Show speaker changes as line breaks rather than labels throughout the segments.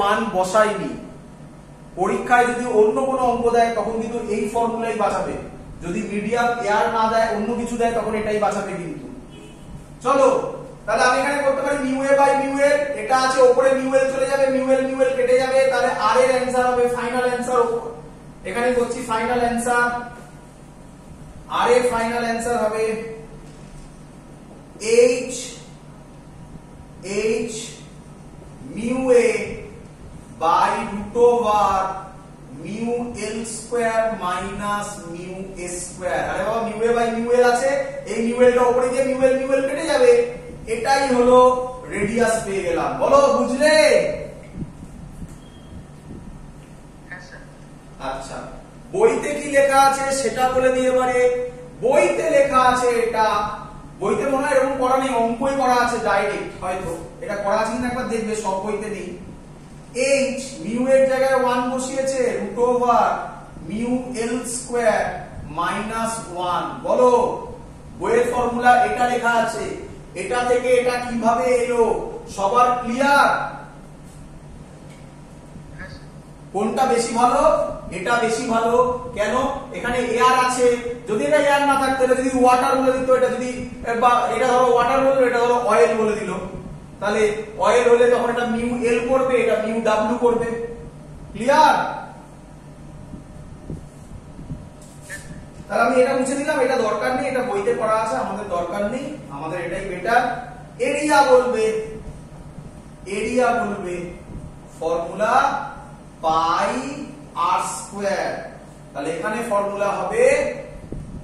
মান বসাইনি, পরীক্ষায় যদি অন্য কোনো অঙ্ক দেয় তখন কিন্তু এই ফর্মুলাই বাঁচাবে, যদি মিডিয়াম এয়ার না দেয় অন্য কিছু দেয় তখন এটাই বাঁচাবে কিন্তু। চলো তাহলে আমি এখানে করতে পারি mu A by mu L, এটা আছে উপরে মিউ এল চলে যাবে, মিউ এল কেটে যাবে, তাহলে আর এর অ্যানসার হবে ফাইনাল অ্যানসার, এখানে করছি ফাইনাল অ্যানসার, আর এর ফাইনাল অ্যানসার হবে h mu A by root over mu L square minus mu A square. আরে বাবা mu A by mu L আছে, এই মিউ এলটা উপরে দিয়ে মিউ এল কেটে যাবে, এটাই হলো রেডিয়াস পেয়ে গেলাম। বলো বুঝলে? আচ্ছা বইতে কি লেখা আছে সেটা বলে দিয়ে পারে। বইতে লেখা আছে, এটা বইতে মনে হয় এরকম করা নেই, অঙ্কই করা আছে ডাইরেক্ট, হয়তো এটা করা আছে কিনা একবার দেখবে, সব বইতে নেই। h মিউ এর জায়গায় 1 বসিয়েছে, root over mu L square minus 1। বলো বইয়ের ফর্মুলা এটা লেখা আছে, এটা থেকে এটা কিভাবে এলো সবার ক্লিয়ার? কোনটা বেশি ভালো? এটা বেশি ভালো। কেন? এখানে এয়ার আছে, যদি এটা এয়ার না থাকতো, এটা যদি ওয়াটার বলে দিত, এটা যদি বা এটা ধরো ওয়াটার বললো, এটা ধরো অয়েল বলে দিল, তাহলে অয়েল হলে তখন এটা মিউ এল করবে, এটা মিউ ডাব্লিউ করবে। ক্লিয়ার? তাহলে আমি এটা মুছে দিলাম, এটা দরকার নেই, এটা বইতে পড়া আছে, আমাদের দরকার নেই, আমাদের এটাই বেটার। এরিয়া বলবে ফর্মুলা পাই আর স্কয়ার, তাহলে এখানে ফর্মুলা হবে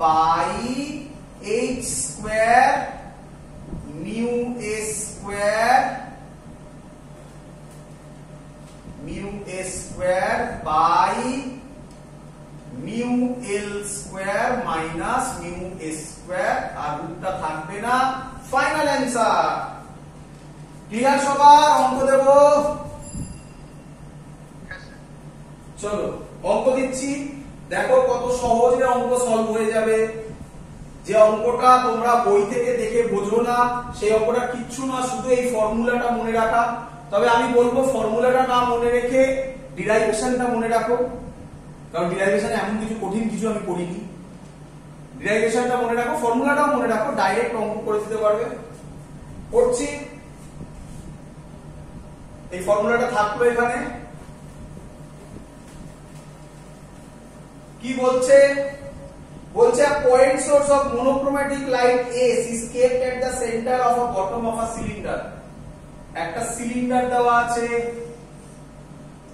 pi H square mu A square by mu L square minus mu A square, আর রুটটা থাকবে না, ফাইনাল অ্যান্সার। ক্লিয়ার সবার? অঙ্ক দেব, চলো অঙ্ক দিচ্ছি, দেখো কত সহজে অঙ্ক সলভ হয়ে যাবে। যে অঙ্কটা তোমরা বই থেকে দেখে বোঝো না সেই অঙ্কটা কিচ্ছু না, শুধু এই ফর্মুলাটা মনে রাখা। তবে আমি বলবো ফর্মুলাটা না মনে রেখে ডিরাইভেশনটা মনে রাখো, কারণ ডিরাইভেশনে এমন কিছু কঠিন কিছু আমি করিনি। ডিরাইভেশনটা মনে রাখো, ফর্মুলাটাও মনে রাখো, ডাইরেক্ট অঙ্ক করে দিতে পারবে। করছি, এই ফর্মুলাটা থাকলো এখানে। কি বলছে? বলছে a point source of monochromatic light S is kept at the center of a bottom of a cylinder. একটা সিলিন্ডার দেওয়া আছে,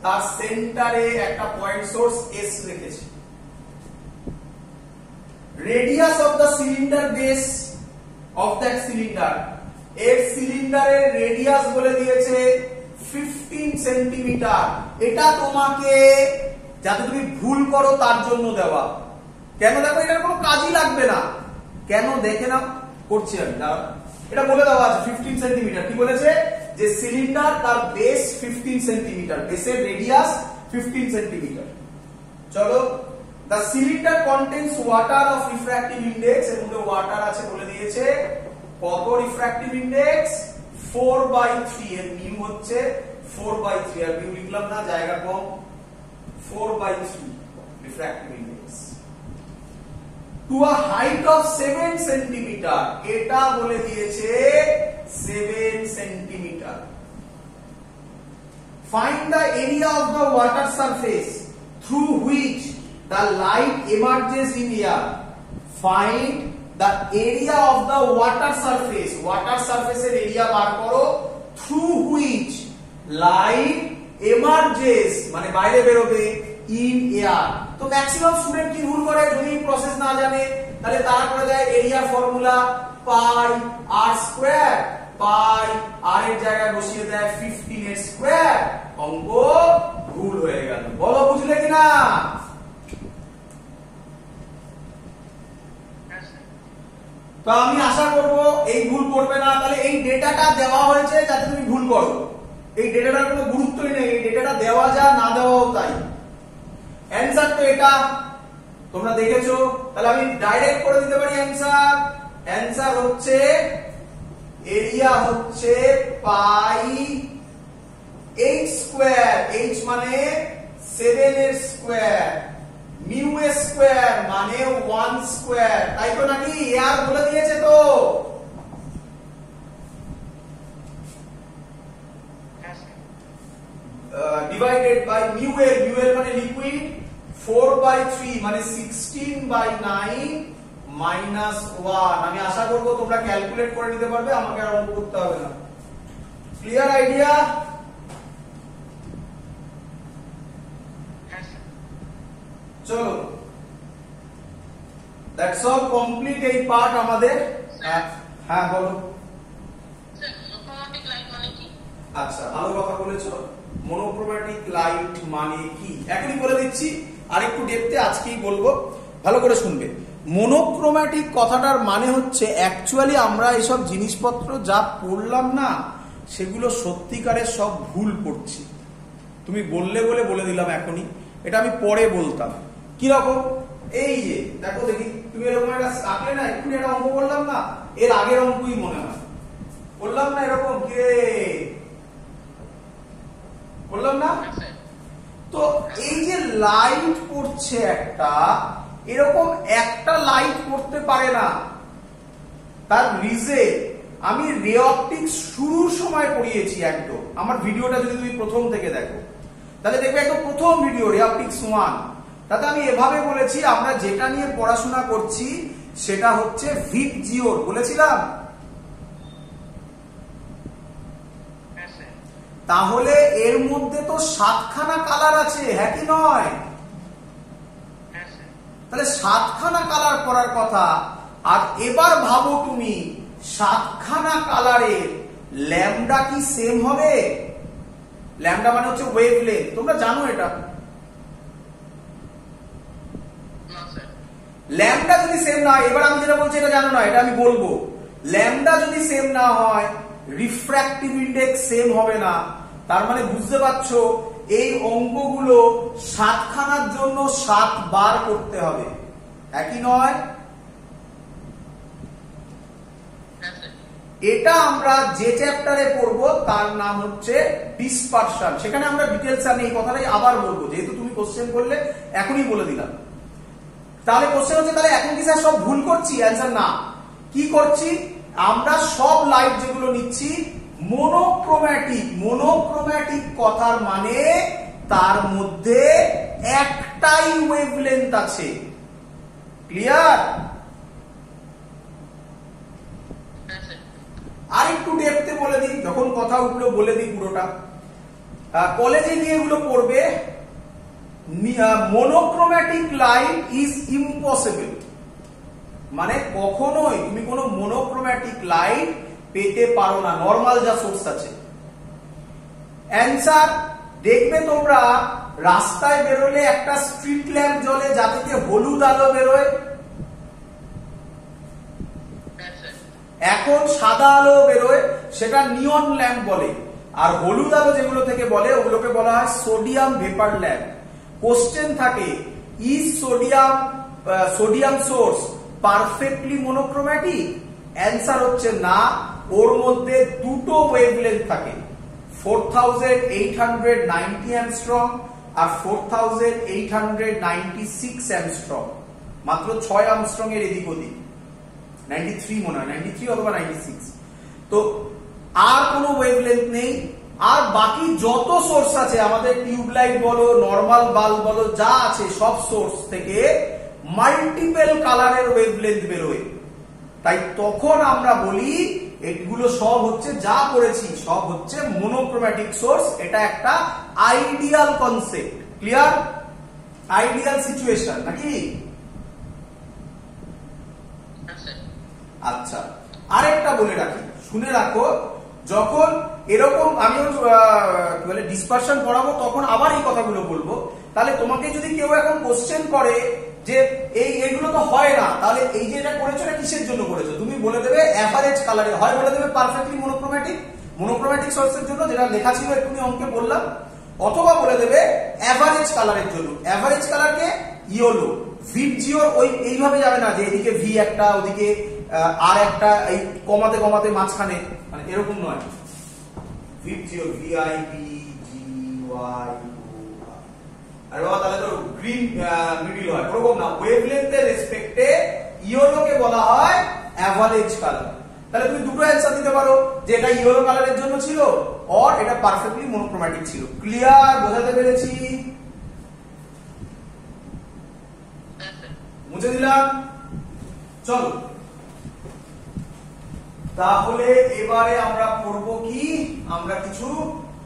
তার সেন্টারে একটা পয়েন্ট সোর্স S রেখেছে। Radius of the cylinder base of that cylinder, এর সিলিন্ডারের রেডিয়াস বলে দিয়েছে 15 সেন্টিমিটার। এটা তোমাকে যাতে তুমি ভুল করো তার জন্য দেওয়া। কেন দেখো, এটার কোনো কাজই লাগবে না, কেন দেখে নাও, করছি আমি, দাঁড়াও। এটা বলে দেওয়া আছে 15 সেন্টিমিটার। কি বলেছে? যে সিলিন্ডার তার বেস 15 সেন্টিমিটার, বেসের রেডিয়াস 15 সেন্টিমিটার। চলো, the cylinder contains water of refractive index, এর মধ্যে ওয়াটার আছে বলে দিয়েছে। কত রিফ্র্যাক্টিভ ইন্ডেক্স? 4/3, এর মিউ হচ্ছে 4/3, আর মিউ লিখলাম না, জায়গা কম, 4/3 refractive index. To a height of 7 centimetre, এটা বলে দিয়েছে 7 centimetre. Find the area of the water surface through which the light emerges in air. Find the area of the water surface, water সারফেসের area বার করো, through which light emerges মানে বাইরে বেরোবে, in air. তো ম্যাক্সিমাম স্টুডেন্ট কি ভুল করে, যদি প্রসেস না জানে তাহলে তারা করে দেয় এরিয়া ফর্মুলা পাই আর স্কয়ার, পাই আর এর জায়গায় বসিয়ে দেয় 15 এর স্কয়ার, অঙ্ক ভুল হয়ে গেল। বলো বুঝলে কিনা? তো আমি আশা করব এই ভুল করবে না। তাহলে এই ডেটাটা দেওয়া হয়েছে যাতে তুমি ভুল করো, এই ডেটাটার কোনো গুরুত্বই নেই, এই ডেটাটা দেওয়া যা না দেওয়াও তাই। অ্যানসার তো এটা তোমরা দেখেছো, তাহলে আমি ডাইরেক্ট করে দিতে পারি অ্যানসার। অ্যানসার হচ্ছে এরিয়া হচ্ছে পাই h স্কয়ার, h মানে 7 এর স্কয়ার, মিউ এর স্কয়ার মানে 1 স্কয়ার, তাই তো নাকি? আর বলে দিয়েছে তো। ডিভাইডেড বাই মিউ এর মানে লিকুইড, 4/3 মানে 16/9 মাইনাস 1। আমি আশা করব তোমরা ক্যালকুলেট করে নিতে পারবে, আমাকে আর অঙ্ক করতে হবে না। Clear idea? চলো, দ্যাটস অল, কমপ্লিট এই পার্ট আমাদের। হ্যাঁ বলো। আচ্ছা, ভালো কথা বলেছো। মনোক্রোম্যাটিক লাইট মানে কি এখনই বলে দিচ্ছি, আরেকটু ডেপথে আজকেই বলবো, ভালো করে শুনবে। মনোক্রোম্যাটিক কথাটার মানে হচ্ছে অ্যাকচুয়ালি আমরা এইসব জিনিসপত্র যা পড়লাম না, সেগুলো সত্যিকারের সব ভুল পড়ছি। তুমি বললে বলে বলে দিলাম এখনই, এটা আমি পরে বলতাম। কি রকম? এই যে দেখো দেখি, তুমি এরকম একটা আঁকলে না, এক্ষুনি একটা অঙ্ক করলাম না, এর আগের অঙ্কই মনে হয় বললাম না, এরকম কি রে বললাম না? তো এই যে লাইট পড়ছে একটা, এরকম একটা লাইট পড়তে পারে না। তার রিজে আমি রে অপটিক্স শুরুর সময় পড়িয়েছি একদম। আমার ভিডিওটা যদি তুমি প্রথম থেকে দেখো, তাহলে দেখবে একদম প্রথম ভিডিও রে অপটিক্স 1, তাতে আমি এভাবে বলেছি আমরা যেটা নিয়ে পড়াশোনা করছি সেটা হচ্ছে ভিপ জিওর, বলেছিলাম। তাহলে এর মধ্যে তো 7খানা কালার আছে, হ্যাঁ কি নয়? তাহলে 7খানা কালার পড়ার কথা। আর এবার ভাবো তুমি, 7খানা কালারের ল্যামডা কি সেম হবে? ল্যামডা মানে হচ্ছে ওয়েভলেন্থ, তোমরা জানো এটা। ল্যামডা যদি সেম না হয়, এবার আমি যেটা বলছি এটা জানো না, এটা আমি বলবো। ল্যামডা যদি সেম না হয়, রিফ্র্যাক্টিভ ইন্ডেক্স সেম হবে না। তার মানে বুঝতে পারছো এই অঙ্কগুলো 7খানার জন্য 7 বার করতে হবে, একই নয়? এটা আমরা যে চ্যাপ্টারে পড়বো তার নাম হচ্ছে ডিসপারশন। সেখানে আমরা ডিটেইলস আমি এই কথাটাই আবার বলবো, যেহেতু তুমি কোশ্চেন করলে এখনই বলে দিলাম। তাহলে কোশ্চেন হচ্ছে, তাহলে এখন কি স্যার সব ভুল করছি? অ্যান্সার না। কি করছি? আমরা সব লাইট যেগুলো নিচ্ছি মনোক্রোম্যাটিক। মনোক্রোম্যাটিক কথার মানে তার মধ্যে একটাই ওয়েভলেন্থ আছে। ক্লিয়ার? আর একটু ডেপথে বলে দিই, যখন কথা উঠলো বলে দিই পুরোটা। কলেজে গিয়ে এগুলো পড়বে। মনোক্রোম্যাটিক লাইট ইজ ইম্পসিবল, মানে কখনোই তুমি কোনো মনোক্রোম্যাটিক লাইট পেতে পারো না নরমাল যা সোর্স আছে। অ্যান্সার দেখবে তোমরা, রাস্তায় বেরোলে একটা স্ট্রিট ল্যাম্প জ্বলে যাতে হলুদ আলো বেরোয়, এখন সাদা আলো বেরোয়, সেটা নিয়ন ল্যাম্প বলে। আর হলুদ আলো যেগুলো থেকে বলে ওগুলোকে বলা হয় সোডিয়াম ভেপার ল্যাম্প। কোশ্চেন থাকে, is sodium source perfectly monochromatic? Answer হচ্ছে না, ওর মধ্যে দুটো ওয়েভলেন্থ থাকে, 4890 অ্যাংস্ট্রম আর 4896 অ্যাংস্ট্রম, মাত্র 6 অ্যাংস্ট্রম এর এদিক ওদিক, 93 মনে হয়, 93 অথবা 96। তো আর কোনো ওয়েভলেন্থ নেই। আর বাকি যত সোর্স আছে আমাদের, টিউবলাইট বলো, নরমাল বাল্ব বলো, যা আছে সব সোর্স থেকে মাল্টিপল কালারের ওয়েভলেন্থ বেরোয়। তাই তখন আমরা বলি এগুলো সব হচ্ছে, যা করেছি সব হচ্ছে মনোক্রোম্যাটিক সোর্স। এটা একটা ideal concept. Clear? Ideal situation নাকি? আচ্ছা, আরেকটা বলে রাখি, শুনে রাখো, যখন এরকম আমি ডিসপারশন পড়াবো তখন আবার এই কথাগুলো বলবো। তাহলে তোমাকে যদি কেউ এখন কোশ্চেন করে যে এইগুলো তো হয় না, তাহলে এই যে এটা করেছো এটা কিসের জন্য করেছো, তুমি বলে দেবে এভারেজ কালারে, হয় বলে দেবে পারফেক্টলি মনোক্রোম্যাটিক সোর্সের জন্য, যেটা লেখা ছিল একটু অঙ্কে বললাম, অথবা বলে দেবে এভারেজ কালারের জন্য। এভারেজ কালারকে ইয়েলো, ভিপ জিওর ওই এইভাবে যাবে না যে এদিকে ভি একটা ওদিকে আর একটা, এই কমাতে কমাতে মাঝখানে, মানে এরকম নয়। ভিপ জিওর VIP আরে বাবা তাহলে তো গ্রিন মিডল হয়, ওরকম না, ওয়েভলেন্থের রেসপেক্টে ইয়েলোকে বলা হয় অ্যাভারেজ কালার। তাহলে তুমি দুটো অ্যান্সার দিতে পারো, যে এটা ইয়েলো কালারের জন্য ছিল অর এটা পারফেক্টলি মনোক্রোম্যাটিক ছিল। ক্লিয়ার? বোঝাতে পেরেছি? মুছে দিলাম। চলো তাহলে এবারে আমরা পড়ব কি, আমরা কিছু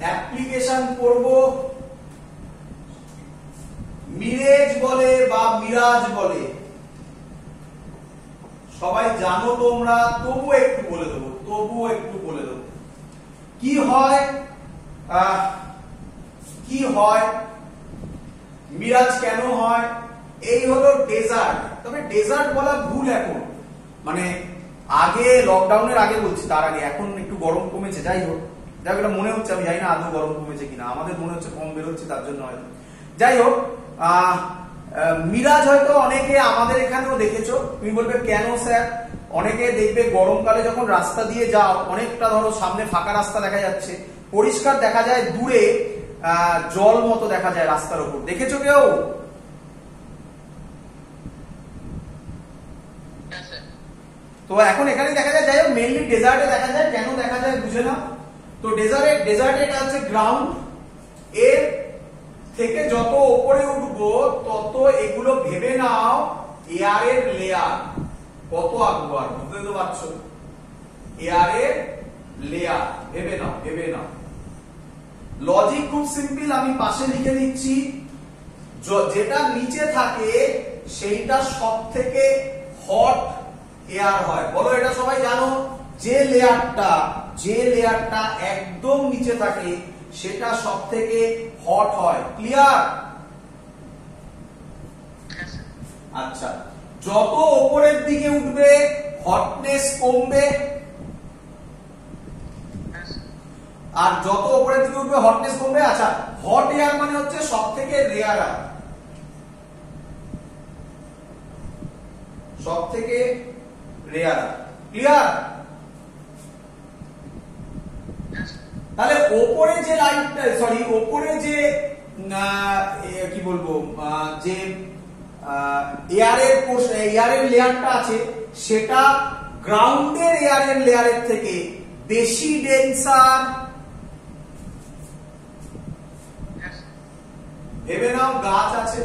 অ্যাপ্লিকেশন পড়ব। মিরেজ বলে বা মিরাজ বলে সবাই জানো তোমরা, তবু একটু বলে দেবো, কি হয় মিরাজ কেন হয়? এই হলো ডেজার্ট। তবে ডেজার্ট বলা ভুল এখন, মানে আগে লকডাউনের আগে বলছি, তার আগে। এখন একটু গরম কমেছে, যাই হোক, এটা মনে হচ্ছে, আমি জানি না আদৌ গরম কমেছে কিনা, আমাদের মনে হচ্ছে কম বেরোচ্ছে, তার জন্য হয়তো। যাই হোক, মিরাজ হয়তো অনেকে আমাদের এখানেও দেখেছো। তুমি বলবে কেন স্যার? অনেকে দেখবে গরমকালে যখন রাস্তা দিয়ে যাও, অনেকটা ধরো সামনে ফাঁকা রাস্তা দেখা যাচ্ছে, পরিষ্কার দেখা যায়, দূরে জল মতো দেখা যায় রাস্তার উপর, দেখেছো কেউ? তো এখন এখানে দেখা যায়, যাই হোক মেইনলি ডেজার্টে দেখা যায়। কেন দেখা যায় বুঝে নাও। তো ডেজার্টে এটা হচ্ছে গ্রাউন্ড, এর থেকে যত উপরে উঠবো তত এগুলো ভেবে নাও এয়ারের লেয়ার কত আঁকবো, আর বুঝতে তো পারছো, এয়ারের লেয়ার ভেবে নাও। লজিক খুব সিম্পল, আমি পাশে লিখে দিচ্ছি। যেটা নিচে থাকে সেইটা সব থেকে হট এয়ার হয়। বলো এটা সবাই জানো, যে লেয়ারটা একদম নিচে থাকে সেটা সব থেকে হট হয়। ক্লিয়ার? আচ্ছা, যত উপরের দিকে উঠবে হটনেস কমবে, আর যত উপরের দিকে উঠবে হটনেস কমবে। আচ্ছা, হট এয়ার মানে হচ্ছে সব থেকে রেয়ার, ক্লিয়ার? তাহলে ওপরে যে লাইটটা, সরি ওপরে যে কি বলবো, যে এয়ারের লেয়ারটা আছে সেটা গ্রাউন্ডের এয়ারের লেয়ারের থেকে বেশি ডেন্সার। ভেবে নাও গাছ আছে,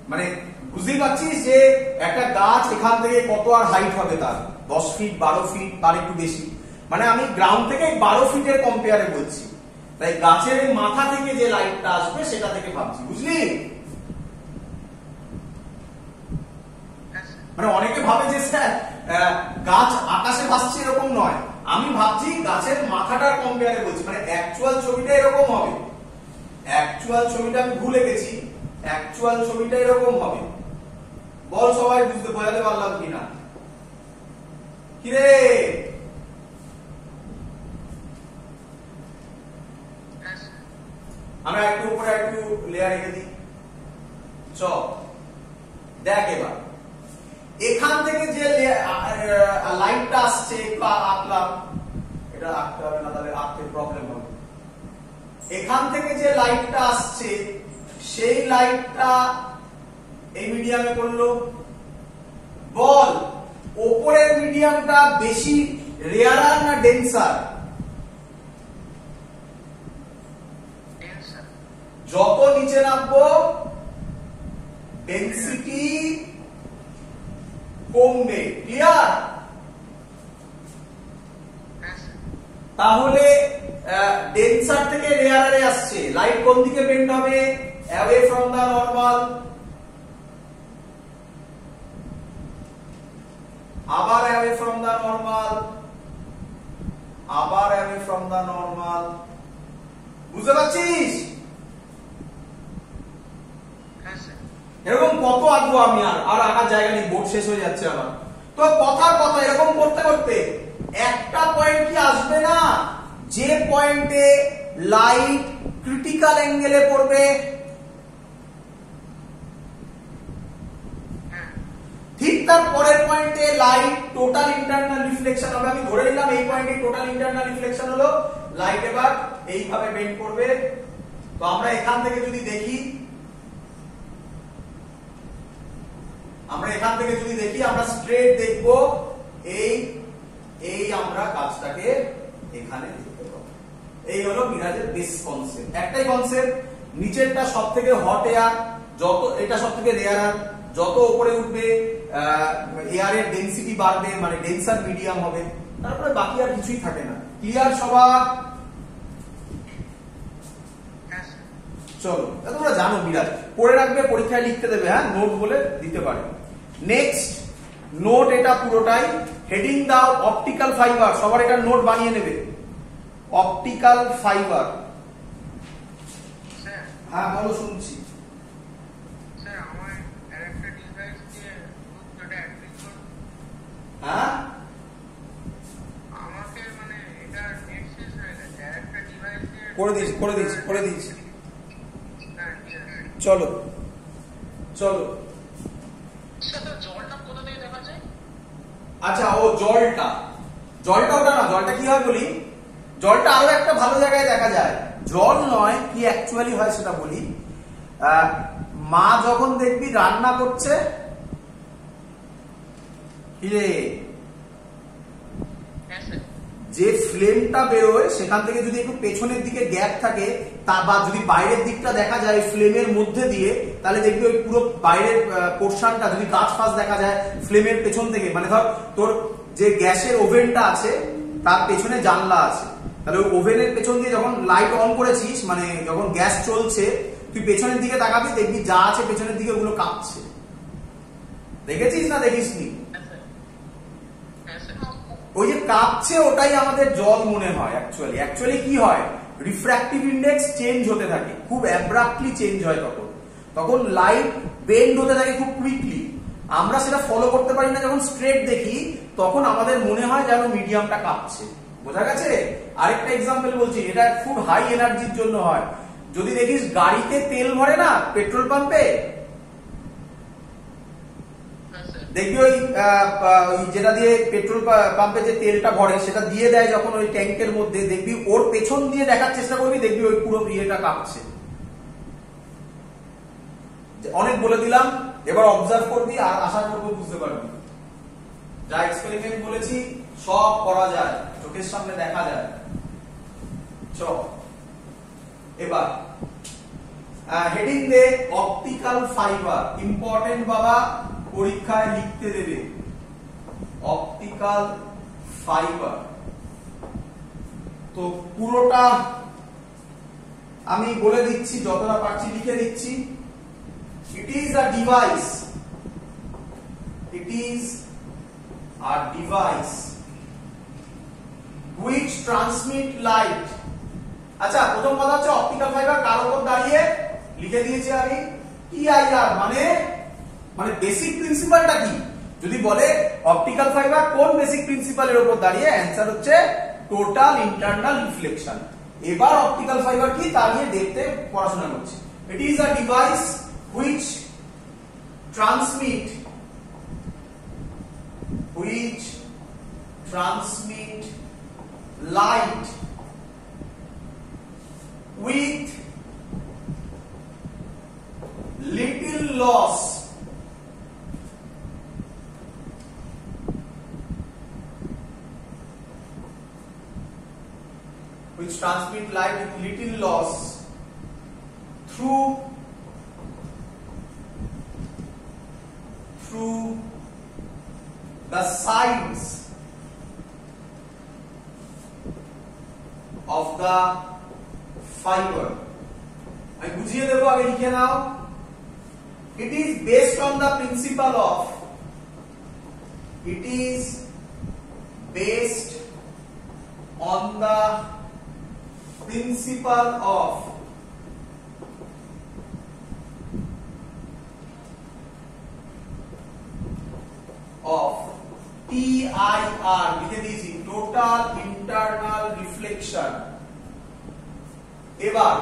মানে বুঝতেই পারছিস যে একটা গাছ এখান থেকে কত আর হাইট হবে, তার 10 ফিট 12 ফিট তার একটু বেশি, মানে আমি গ্রাউন্ড থেকে 12 ফিটের কম্পেয়ারে বলছি। তাই গাছের মাথা থেকে যে লাইটটা আসবে সেটা থেকে ভাবছি, বুঝলি? মানে অনেকে ভাবে যে স্যার গাছ আকাশে ভাসছে, এরকম নয়। আমি ভাবছি গাছের মাথাটার কম্পেয়ারে বলছি, মানে অ্যাকচুয়াল ছবিটা এরকম হবে। অ্যাকচুয়াল ছবিটা আমি ভুলে গেছি, অ্যাকচুয়াল ছবিটা এরকম হবে। বল সবাই বোঝাতে পারলাম কিনা? কিরে আমরা একটু উপরে একটু লেয়ার রেখে দিই। চ দেখ এবার এখান থেকে যে লাইটটা আসছে, একটু আঁকলাম, এটা আঁকতে হবে না, তাহলে আঁকতে প্রবলেম হবে। এখান থেকে যে লাইটটা আসছে সেই লাইটটা এই মিডিয়ামে পড়লো। বল উপরের মিডিয়ামটা বেশি রেয়ারার না ডেন্সার? যত নিচে নামবো ডেন্সিটি কমবে। ক্লিয়ার? তাহলে ডেন্সার থেকে রেয়ারে আসছে, লাইট কোন দিকে বেন্ড হবে? Away from the normal. আবার অ্যাওয়ে ফ্রম দা নরমাল, আবার অ্যাওয়ে ফ্রম দা নরমাল। বুঝতে পারছিস? এরকম কত আঁকবো আমি, আর আঁকার জায়গা নেই, বোর্ড শেষ হয়ে যাচ্ছে আমার। তো কথার কথা এরকম করতে করতে একটা পয়েন্ট কি আসবে না, যে পয়েন্টে লাইট ক্রিটিক্যাল অ্যাঙ্গেলে পড়বে? ঠিক তার পরের পয়েন্টে লাইট টোটাল ইন্টারনাল রিফ্লেকশন হবে। আমি ধরে নিলাম এই পয়েন্টে টোটাল ইন্টারনাল রিফ্লেকশন হলো, লাইট এবার এইভাবে বেন্ড করবে। তো আমরা এখান থেকে যদি দেখি, আমরা স্ট্রেট দেখবো, এই আমরা কাজটাকে এখানে দেখতে পাবো। এই হলো মিরাজের বেস কনসেপ্ট। একটাই কনসেপ্ট, নিচেরটা সব থেকে হট এয়ার, এটা সব থেকে রেয়ার এয়ার, যত উপরে উঠবে এয়ারের ডেনসিটি বাড়বে, মানে ডেন্সার মিডিয়াম হবে, তারপরে বাকি আর কিছুই থাকে না। ক্লিয়ার সবার? চলো, তোমরা জানো মিরাজ, পড়ে রাখবে, পরীক্ষায় লিখতে দেবে, হ্যাঁ, নোট বলে দিতে পারে। নেক্সট নোট, এটা পুরোটাই হেডিং দাও অপটিক্যাল ফাইবার, সবার এটা নোট বানিয়ে নেবে। অপটিক্যাল ফাইবার, হ্যাঁ বলো, শুনছি। হ্যাঁ, করে দিয়েছি। চলো আচ্ছা, ও জলটা ওটা না, জলটা কি হয় বলি, জলটা আরো একটা ভালো জায়গায় দেখা যায়। জল নয়, কি অ্যাকচুয়ালি হয় সেটা বলি। মা যখন দেখবি রান্না করছে, যে ফ্লেমটা বেরোয় সেখান থেকে যদি একটু পেছনের দিকে গ্যাপ থাকে, তা বা যদি বাইরের দিকটা দেখা যায় ফ্লেমের মধ্যে দিয়ে, তাহলে দেখবি ওই পুরো বাইরের পোর্শনটা, যদি কাঁচ ফাঁচ দেখা যায় ফ্লেমের পেছন থেকে, মানে ধর তোর যে গ্যাসের ওভেনটা আছে তার পেছনে জানলা আছে, তাহলে ওই ওভেনের পেছন দিয়ে যখন লাইট অন করেছিস, মানে যখন গ্যাস চলছে, তুই পেছনের দিকে তাকাবি, দেখবি যা আছে পেছনের দিকে ওগুলো কাঁপছে। দেখেছিস না দেখিসনি? ওই যে কাঁপছে, ওটাই আমাদের জল মনে হয়। অ্যাকচুয়ালি কি হয়, রিফ্র্যাক্টিভ ইন্ডেক্স চেঞ্জ হতে থাকে, খুব অ্যাব্রাপ্টলি চেঞ্জ হয়, তখন লাইট বেন্ড হতে থাকে খুব কুইকলি। আমরা সেটা ফলো করতে পারি না। যখন স্ট্রেট দেখি তখন আমাদের মনে হয় যেন মিডিয়ামটা কাঁপছে। বোঝা গেছে? আরেকটা এক্সাম্পল বলছি, এটা খুব হাই এনার্জির জন্য হয়। যদি দেখিস গাড়িতে তেল ভরে না পেট্রোল পাম্পে, দেখবি ওই যেটা দিয়ে পেট্রোল পাম্পে যে তেলটা ভরে সেটা দিয়ে দেয় যখন ওই ট্যাঙ্কের মধ্যে, দেখবি ওর পেছন দিয়ে দেখার চেষ্টা করবি, দেখবি ওই পুরো ইয়েটা কাঁপছে। অনেক বলে দিলাম, এবার অবজার্ভ করবি আর আশা করবো বুঝতে পারবি। যা এক্সপেরিমেন্ট বলেছি সব করা যায়, চোখের সামনে দেখা যায়। এবার হেডিং দে অপটিক্যাল ফাইবার, ইম্পর্টেন্ট বাবা, পরীক্ষায় লিখতে দেবে। অপটিক্যাল ফাইবার, তো পুরোটা আমি বলে দিচ্ছি, যতটা পারছি লিখে দিচ্ছি। It is a device which transmit light। আচ্ছা, প্রথম কথা হচ্ছে অপটিক্যাল ফাইবার কার উপর দাঁড়িয়ে, লিখে দিয়েছি আমি, TIR, মানে বেসিক প্রিন্সিপালটা কি। যদি বলে অপটিক্যাল ফাইবার কোন বেসিক প্রিন্সিপালের উপর দাঁড়িয়ে, অ্যান্সার হচ্ছে টোটাল ইন্টারনাল রিফ্লেকশন। এবার অপটিক্যাল ফাইবার কি তা নিয়ে দেখতে পড়াশোনা করছি। It is a device which transmit light with little loss through the sides of the fiber। আমি বুঝিয়ে দেবো, আগে লিখে নাও। It is based on the principle of TIR, লিখে দিয়েছি, টোটাল ইন্টারনাল রিফ্লেকশন। এবার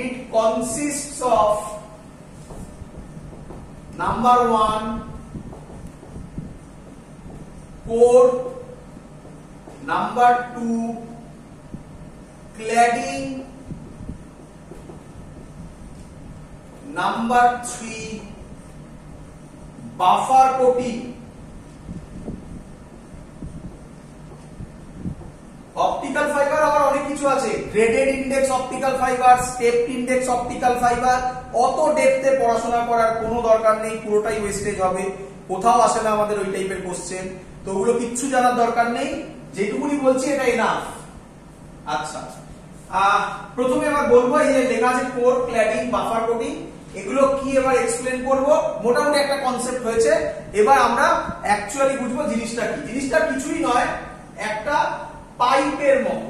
it consists of number 1 core, number 2 cladding, number 3 buffer coating. Optical fibre আবার অনেক কিছু আছে, graded index optical fibre, stepped index optical fibre. অত ডেপথে পড়াশোনা করার কোনো দরকার নেই, পুরোটাই ওয়েস্টেজ হবে, কোথাও আসে না আমাদের ওই টাইপের কোশ্চেন। তো ওগুলো কিচ্ছু জানার দরকার নেই, যেটুকুনি বলছি এটা এনাফ। আচ্ছা, প্রথমে আবার বলবো এই যে লেখা আছে কোর, ক্ল্যাডিং, বাফার কোটিং, এগুলো কি এবার এক্সপ্লেন করব। মোটামুটি একটা কনসেপ্ট হয়েছে, এবার আমরা অ্যাকচুয়ালি বুঝবো জিনিসটা কি। জিনিসটা কিছুই নয়, একটা পাইপের মতো,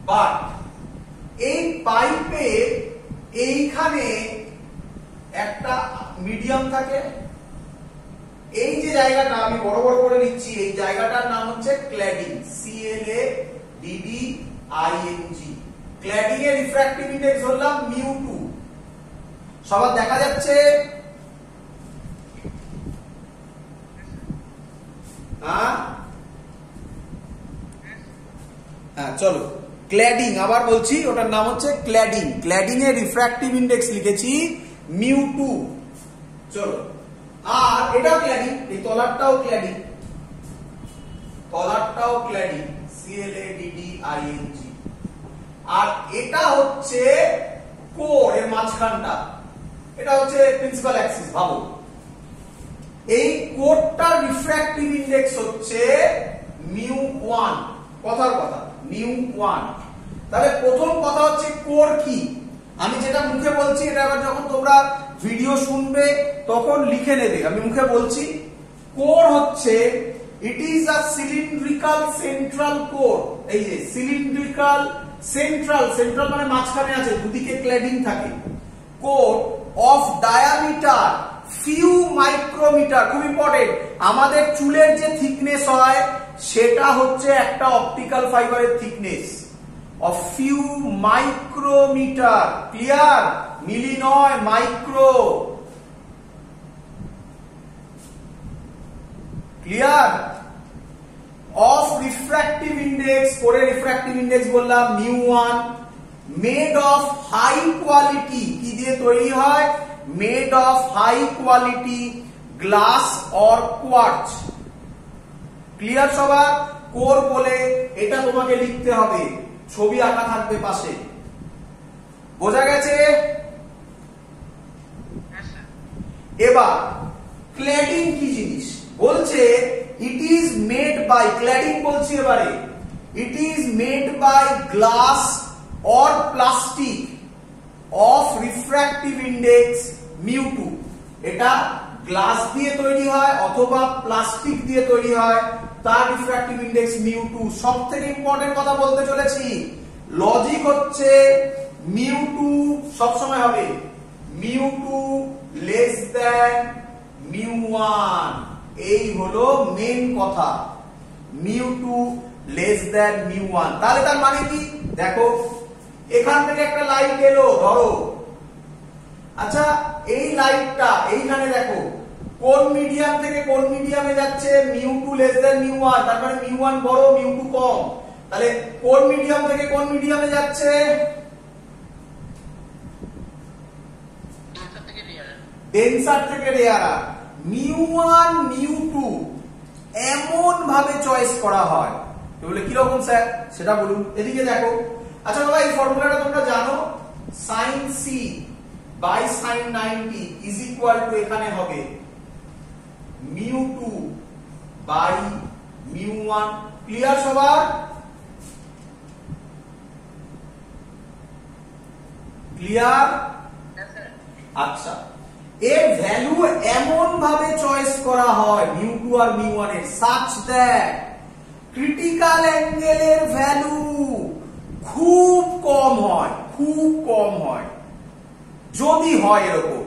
বাট এই পাইপে এইখানে একটা মিডিয়াম থাকে। এই যে জায়গাটা আমি বড় বড় করে নিচ্ছি, এই জায়গাটার নাম হচ্ছে ক্ল্যাডিং, CLADDING। ক্ল্যাডিং এর রিফ্র্যাক্টিভ ইনডেক্স ধরলাম μ2। সবার দেখা যাচ্ছে? হ্যাঁ, চলো ক্ল্যাডিং আবার বলছি, ওটার নাম হচ্ছে ক্ল্যাডিং। ক্ল্যাডিং এর রিফ্র্যাক্টিভ ইনডেক্স লিখেছি μ2। চলো, আর এটা ক্ল্যাডিং, এই তলারটাও ক্ল্যাডিং, তলারটাও ক্ল্যাডিং, CLADDING। আর এটা হচ্ছে কোর, এর মাঝখানটা, এটা হচ্ছে প্রিন্সিপাল অ্যাক্সিস। ভাবো এই কোরটার রিফ্র্যাক্টিভ ইনডেক্স হচ্ছে μ1, কথার কথা μ1। তাহলে প্রথম কথা হচ্ছে কোর কি। আমি যেটা মুখে বলছি এটা আবার যখন তোমরা ভিডিও শুনবে তখন লিখে নেবে, আমি মুখে বলছি। কোর হচ্ছে ইট is a cylindrical central core. এই যে সিলিন্ড্রিক্যাল সেন্ট্রাল, সেন্ট্রাল মানে মাঝখানে আছে, দুদিকে ক্ল্যাডিং থাকে। Core of diameter few micrometre, খুব ইম্পর্টেন্ট। আমাদের চুলের যে থিকনেস হয় সেটা হচ্ছে একটা অপটিক্যাল ফাইবারের thickness of few micrometre. Clear? Milli নয়, micro. Clear? Of refractive index, করে রিফ্র্যাক্টিভ ইনডেক্স বললাম μ1। মেড অফ হাই কোয়ালিটি, কি দিয়ে তৈরি হয়? Made of high quality glass or quartz. Clear সবার? কোর বলে এটা তোমাকে লিখতে হবে, ছবি আঁকা থাকবে পাশে। বোঝা গেছে? এবার ক্ল্যাডিং কি জিনিস বলছে, it is made by, cladding বলছি এবারে, it is made by glass or plastic of refractive index μ2। এটা গ্লাস দিয়ে তৈরি হয় অথবা প্লাস্টিক দিয়ে তৈরি হয়, তার রিফ্র্যাক্টিভ ইনডেক্স μ2। সব থেকে ইম্পর্টেন্ট কথা বলতে চলেছি, লজিক হচ্ছে μ2 সব সময় হবে μ2 লেস দ্যান μ1। এই হলো মেন কথা, μ2 লেস দ্যান μ1। তাহলে তার মানে কি? দেখো এখান থেকে একটা লাইট এলো ধরো, আচ্ছা এই লাইটটা এইখানে দেখো কোন মিডিয়াম থেকে কোন মিডিয়ামে যাচ্ছে, μ2 লেস দ্যান μ1, তার মানে μ1 বড় μ2 কম। তাহলে কোন মিডিয়াম থেকে কোন মিডিয়ামে যাচ্ছে? ডেন্সার থেকে রেয়ারার। μ1 μ2 এমন ভাবে চয়েস করা হয়, বলে কি রকম স্যার সেটা বলুন। এদিকে দেখো, আচ্ছা বাবা এই ফর্মুলাটা তোমরা জানো, sin c by sin 90 is equal to এখানে হবে μ2 বাই μ1। ক্লিয়ার সবার? ক্লিয়ার? আচ্ছা, এর ভ্যালু এমন ভাবে চয়েস করা হয় μ2 আর μ1 এর, such that ক্রিটিক্যাল অ্যাঙ্গেলের ভ্যালু খুব কম হয়, খুব কম হয়। যদি হয় এরকম,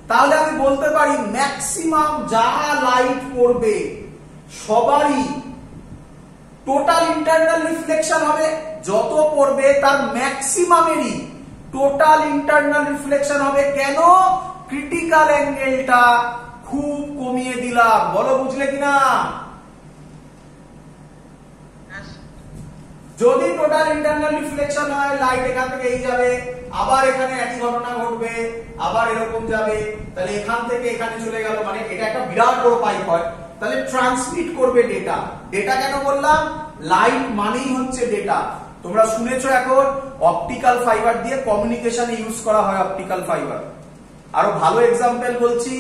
তাহলে আমি বলতে পারি ম্যাক্সিমাম যা লাইট পড়বে সবারই টোটাল ইন্টারনাল রিফ্লেকশন হবে, যত পড়বে তার ম্যাক্সিমামেরই টোটাল ইন্টারনাল রিফ্লেকশন হবে। কেন? ক্রিটিক্যাল অ্যাঙ্গেলটা খুব কমিয়ে দিলাম। বলো বুঝলে কিনা? যদি টোটাল ইন্টারনাল রিফ্লেকশন হয়, লাইট এখান থেকে এই যাবে, আবার এখানে একই ঘটনা ঘটবে, আবার এরকম যাবে, তাহলে এখান থেকে এখানে চলে গেল, মানে এটা একটা বিরাট বড় পাইপ হয়, তাহলে ট্রান্সমিট করবে ডেটা। ডেটা কেন বললাম? লাইট মানেই হচ্ছে ডেটা। তোমরা শুনেছো এখন অপটিক্যাল ফাইবার দিয়ে কমিউনিকেশনে ইউজ করা হয় অপটিক্যাল ফাইবার। আরো ভালো এক্সাম্পল বলছি,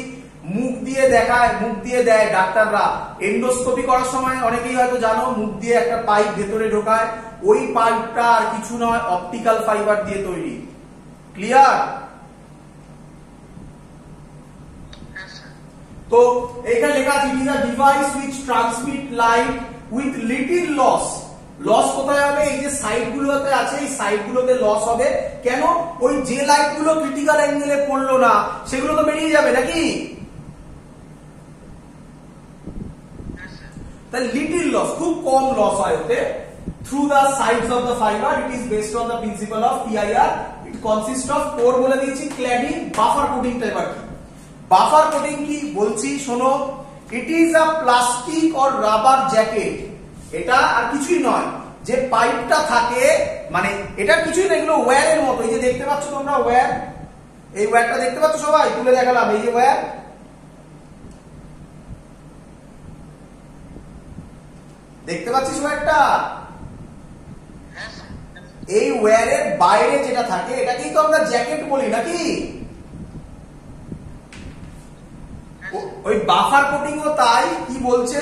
মুখ দিয়ে দেখায়, মুখ দিয়ে দেয় ডাক্তাররা। এন্ডোস্কোপি করার সময় অনেকেই হয়তো জানো, মুখ দিয়ে একটা পাইপ ভেতরে ঢোকায়, ওই পাইপটা আর কিছু নয়, অপটিক্যাল ফাইবার দিয়ে তৈরি। ক্লিয়ার? তো এখানে লেখা আছে it is a device which transmit light with little loss. Loss কোথায় হবে? এই যে সাইড গুলোতে আছে, এই সাইড গুলোতে লস হবে। কেন? ওই যে লাইট গুলো ক্রিটিক্যাল অ্যাঙ্গেলে পড়লো না, সেগুলো তো বেরিয়ে যাবে নাকি? তাহলে লিটল লস, খুব কম লস হয় ওতে। Through the sides of the fibre, it is based on the principal of PIR। It consist of, core বলে দিয়েছি, ক্ল্যাডিং, বাফার কোটিং টাইপ আর কি। বাফার কোটিং কি বলছি শোনো, ইট is a plastic or rubber jacket. এটা আর কিছুই নয়, যে পাইপটা থাকে, মানে এটা কিছুই না, এগুলো ওয়্যারের মতো। এই যে দেখতে পাচ্ছ তোমরা ওয়্যার, এই ওয়্যারটা দেখতে পাচ্ছ সবাই, তুলে দেখালাম, এই যে ওয়্যার, দেখতে পাচ্ছিস ওয়্যারটা? এই ওয়্যারের বাইরে যেটা থাকে এটাকেই তো আমরা জ্যাকেট বলি নাকি? ওই বাফার কোটিং ও তাই। কি বলছে?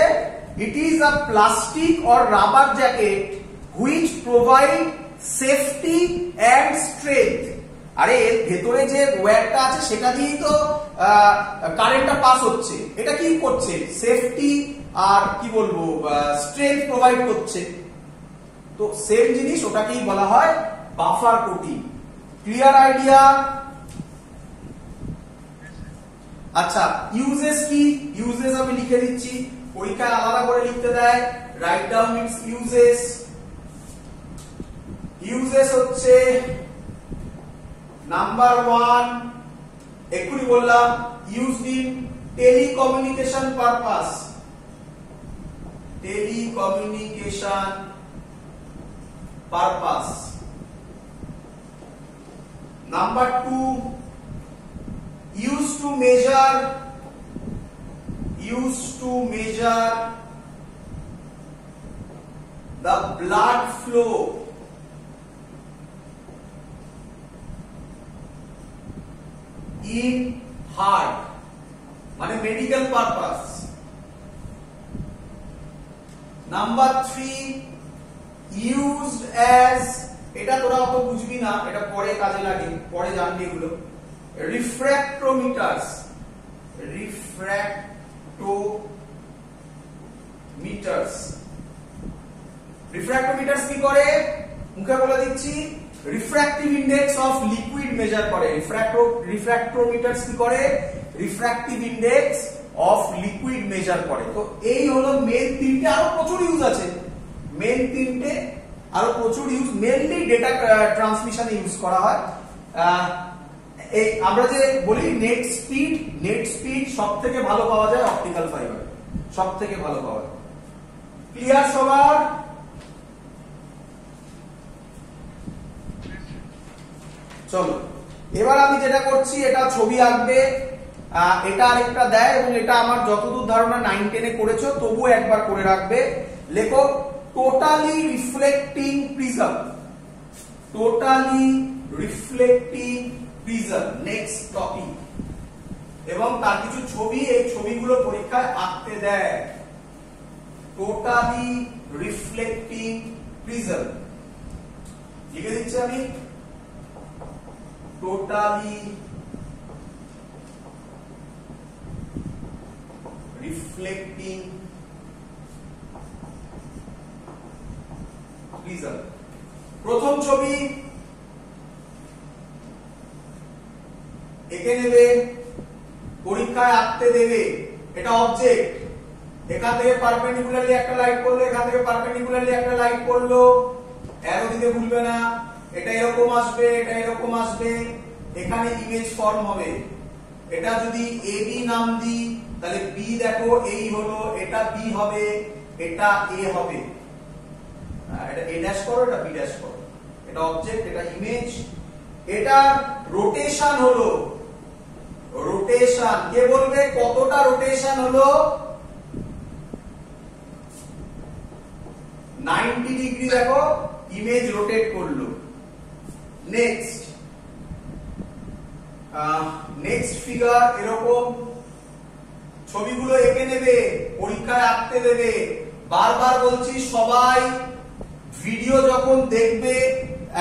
It is a plastic or rubber jacket which provide safety and strength. আরে এর ভেতরে যে ওয়্যারটা আছে সেটা দিয়েই তো কারেন্টটা পাস হচ্ছে। এটা কি করছে? সেফটি আর কি বলবো, স্ট্রেংথ প্রোভাইড করছে। তো সেম জিনিস, ওটাকেই বলা হয় বাফার কোটিং। Clear idea? আচ্ছা, ইউজেস কি? ইউজেস আমি লিখে দিচ্ছি, পরীক্ষায় আলাদা করে লিখতে দেয়। Write down it's uses. Uses হচ্ছে নাম্বার 1, এক্ষুনি বললাম, used in telecommunication purpose. Telecommunication purpose. Number 2, used to measure the blood flow in heart, মানে medical purpose. Number 3, used as, এটা তোরা অত বুঝবি না, এটা পরে কাজে লাগে, পরে জানবি এগুলো। রিফ্র্যাক্টোমিটারস। রিফ্র্যাক্টোমিটারস কি করে? মুখে বলে দিচ্ছি, refractive index of liquid measure করে। রিফ্র্যাক্টোমিটারস কি করে? Refractive index of liquid measure করে। তো এই হলো মেন তিনটে, আরো প্রচুর ইউজ আছে। মেন তিনটে, আরো প্রচুর ইউজ, মেনলি ডেটা ট্রান্সমিশনে ইউজ করা হয়। এই আমরা যে বলি নেট স্পিড সব থেকে ভালো পাওয়া যায় অপটিক্যাল ফাইবার, সব থেকে ভালো পাওয়া যায়। ক্লিয়ার সবার? চলো এবার আমি যেটা করছি, এটা ছবি আঁকবে, এটা আরেকটা দেয়, এবং এটা আমার যতদূর ধারণা 9, 10 এ করেছো, তবুও একবার করে রাখবে। লেখো totally reflecting prism. Totally reflecting prism, next topic. এবং তার কিছু ছবি, এই ছবিগুলো পরীক্ষায় আঁকতে দেয়। টোটালি রিফ্লেক্টিং প্রিজম লিখে দিচ্ছি আমি। Totally reflecting prism. প্রথম ছবি এঁকে নেবে, পরীক্ষায় আঁকতে দেবে। এটা অবজেক্ট, এখান থেকে পারপেন্ডিকুলারলি একটা লাইট পড়লো, এখান থেকে পারপেন্ডিকুলারলি একটা লাইট পড়লো, অ্যারো দিতে ভুলবে না। এটা এরকম আসবে, এটা এরকম আসবে, এখানে ইমেজ ফর্ম হবে। এটা যদি এ বি নাম দিই তাহলে বি দেখো এই হলো, এটা বি হবে, এটা এ হবে, এটা এ ড্যাশ করো, এটা বি ড্যাশ করো, এটা অবজেক্ট, এটা ইমেজ। এটা রোটেশন হলো, রোটেশন কে বলবে কতটা রোটেশন হলো? 90 ডিগ্রি দেখো ইমেজ রোটেট করলো। নেক্সট নেক্সট ফিগার এরকম ছবিগুলো এঁকে নেবে, পরীক্ষায় আঁকতে দেবে। বারবার বলছি সবাই ভিডিও যখন দেখবে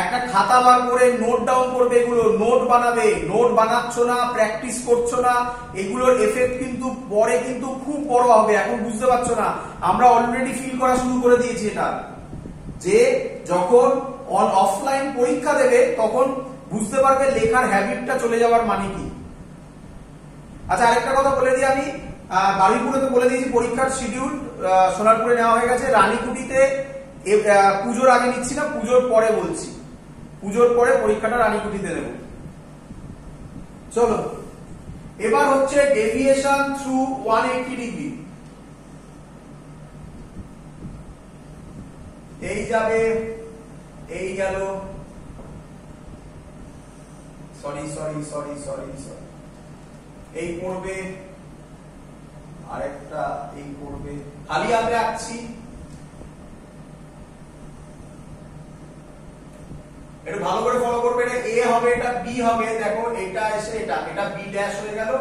একটা খাতা বার করে নোট ডাউন করবে, এগুলো নোট বানাবে। নোট বানাচ্ছ না, প্র্যাকটিস করছো না, এগুলোর এফেক্ট কিন্তু পরে কিন্তু খুব বড় হবে। এখন বুঝতে পারছো না, আমরা অলরেডি ফিল করা শুরু করে দিয়েছি এটা, যে যখন অফলাইন পরীক্ষা দেবে তখন বুঝতে পারবে লেখার হ্যাবিটটা চলে যাওয়ার মানে কি। আচ্ছা আরেকটা কথা বলে দিই, আমি বারুইপুরে তো বলে দিয়েছি পরীক্ষার শিডিউল, সোনারপুরে নেওয়া হয়ে গেছে। রানীকুটিতে পুজোর আগে নিচ্ছি না, পুজোর পরে বলছি, পুজোর পরে পরীক্ষাটা রানীকুটিতে দেব। চলো এবার হচ্ছে ডেভিয়েশন থ্রু 180 ডিগ্রি। এই যাবে, এই গেল, sorry sorry sorry sorry sorry, এই করবে, আরেকটা এই করবে, খালি হাতে আঁকছি। একটু ভালো করে ফলো করবে, এটা এ হবে, এটা বি হবে, দেখো এটা এসে এটা বি ড্যাশ হয়ে গেল,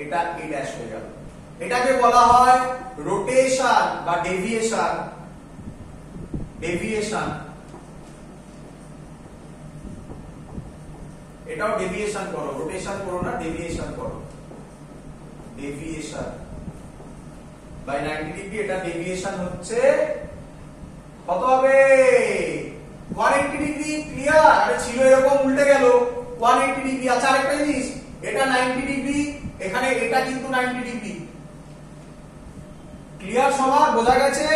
এটা এ ড্যাশ হয়ে গেল। এটাকে বলা হয় রোটেশন বা ডেভিয়েশন। ডেভিয়েশন, এটাও ডেভিয়েশন করো, রোটেশন করো না, ডেভিয়েশন করো। ডেভিয়েশন বাই 90 ডিগ্রি, এটা ডেভিয়েশন হচ্ছে কত হবে? 180 ডিগ্রি। ক্লিয়ার? আরে ছিল এরকম, উল্টে গেল 180 ডিগ্রি। আচ্ছা আরেকটা জিনিস, এটা 90 ডিগ্রি, এখানে এটা কিন্তু 90 ডিগ্রি। ক্লিয়ার সবার? বোঝা গেছে?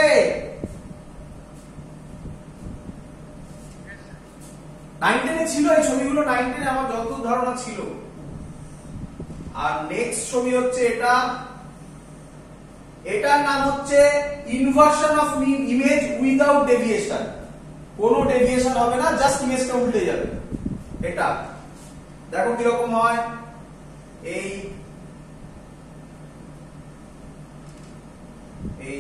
9-10 ছিল এই ছবিগুলো, 9-10 আমার যতদূর ধারণা ছিল। আর নেক্সট ছবি হচ্ছে এটা, এটার নাম হচ্ছে inversion of image without deviation. কোনো ডেভিয়েশন হবে না, জাস্ট ইমেজটা উল্টে যাবে। এটা দেখো কিরকম হয়, এই এই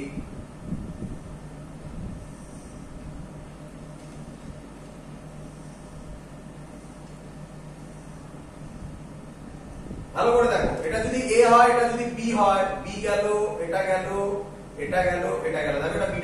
ভালো করে দেখো, এটা যদি এ হয়, এটা যদি বি হয়, বি গেল, এটা গেল, এটা গেল, এটা গেল, দেখো এটা বি